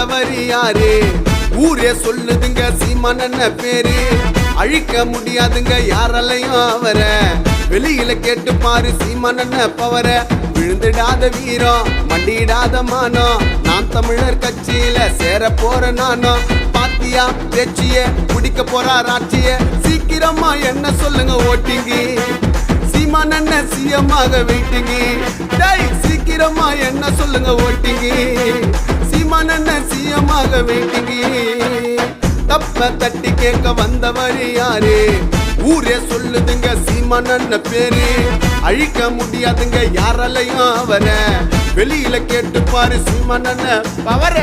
வந்தவர் யாரு? ஊரே சொல்லுதுங்க சீமான் பேரு. அழிக்க முடியாதுங்க யாராலையும் அவர. வெளியில கேட்டு பாரு சீமான் பவர. விழுந்துடாத வீரம் மண்டிடாத மானம். நான் தமிழர் கட்சியில சேர போற நானும். பாத்தியா பேச்சிய முடிக்க போறார் ஆட்சிய. சீக்கிரமா என்ன சொல்லுங்க ஓட்டிங்கி. சீமான் சிஎம்மாக வெயிட்டிங்கி. டேய் சீக்கிரமா என்ன சொல்லுங்க ஓட்டிங்கி. சீமான் சிஎம்மாக வெயிட்டிங்கி. தப்ப தட்டி கேட்க வந்தவர் யாரு? ஊரே சொல்லுதுங்க சீமான் பேரு. அழிக்க முடியாதுங்க யாராலையும் அவர. வெளியில கேட்டு பாரு சீமான் பவர.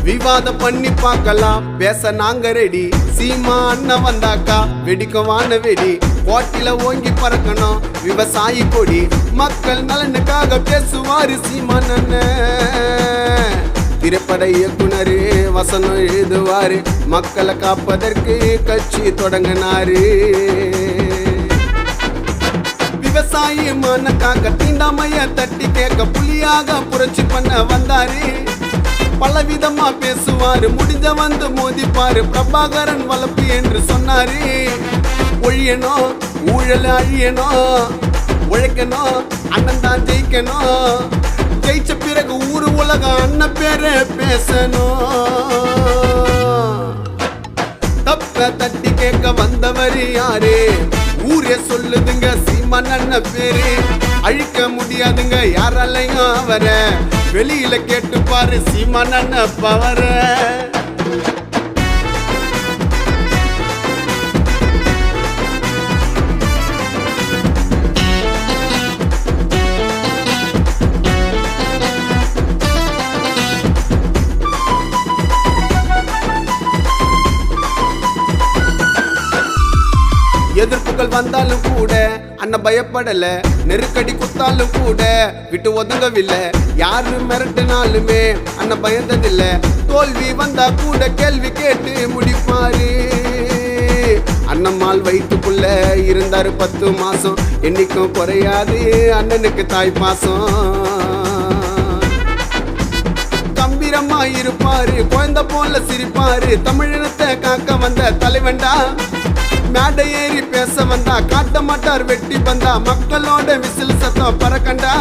விவாதம் பண்ணி பார்க்கலாம் பேச நாங்க ரெடி. சீமா அண்ணன் வந்தாக்கா வெடிக்கவான வெடி. கோட்டில ஓங்கி பறக்கணும் விவசாயி கொடி. மக்கள் நலனுக்காக பேசுவாரு சீமான் அண்ணன். திரைப்பட இயக்குனரு வசனம் எழுதுவாரு. மக்களை காப்பதற்கு கட்சி தொடங்கினாரு. விவசாயி மனக்காக தீண்டாமைய தட்டி கேட்க புலியாக புரட்சி பண்ண வந்தாரு. பலவிதமா பேசுவாரு. முடிஞ்ச வந்து மோதிப்பாரு. பிரபாகரன் வளர்ப்பு என்று சொன்னாரு. ஒழியணும் ஊழல் அழியணும். உழைக்கணும் அண்ணன் தான் ஜெயிக்கணும். ஜெயிச்ச பிறகு ஊரு உலகம் அண்ணன் பேரை பேசணும். தப்ப தட்டி கேட்க வந்தவர் யாரு? ஊரே சொல்லுதுங்க சீமான் பேரு. அழிக்க முடியாதுங்க யாராலையும் அவர. வெளியில கேட்டு பாரு சீமான் பவர. எதிர்ப்புகள் வந்தாலும் கூட அண்ணன் பயப்படல. நெருக்கடி குத்தாலும் கூட விட்டு ஒதுங்கவில்லை. யாரு மிரட்டினாலுமே அண்ணன் பயந்ததில்ல. தோல்வி வந்தா கூட கேள்வி கேட்டு முடிப்பாரு. அண்ணம்மாள் வயிற்றுக்குள்ள இருந்தாரு 10 மாசம். என்னைக்கும் குறையாது அண்ணனுக்கு தாய் பாசம். கம்பீரமா இருப்பாரு. குழந்தை போல சிரிப்பாரு. தமிழினத்தை காக்க வந்த தலைவன்டா. மேடை ஏறி பேச வந்தா காட்ட மாட்டார் வெட்டி பந்தா. மக்களோட விசில் சத்தம் பறக்கண்டா.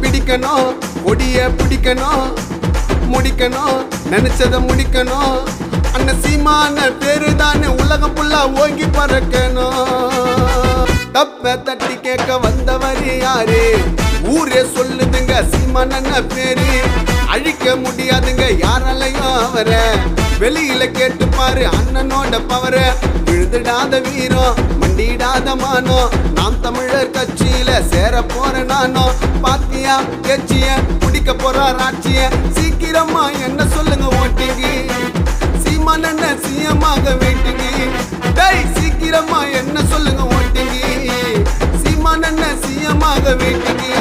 பிடிக்கணும் ஒடிய பிடிக்கணும். முடிக்கணும் நினைச்சத முடிக்கணும். அண்ணன் சீமான பேரு தானே உலகம் புல்லா ஓங்கி பறக்கணும். தப்ப தட்டி கேட்க வந்தவர் யாரு? ஊரே சொல்லுதுங்க சீமான் பேரு. அழிக்க முடியாதுங்க யாராலையும் அவர. வெளியில கேட்டு பாரு அண்ணனோட பவர. விழுந்துடாத வீரம் மண்டிடாத மானம். நாம் தமிழர் கட்சியில சேர போற நானும். பாத்தியா பேச்சிய முடிக்க போறார் ஆட்சிய. சீக்கிரமா என்ன சொல்லுங்க ஓட்டிங்கி. சீமான் சிஎம்மாக வெயிட்டிங்கி. டேய் சீக்கிரமா என்ன சொல்லுங்க ஓட்டிங்கி. சீமான் சிஎம்மாக வெயிட்டிங்கி.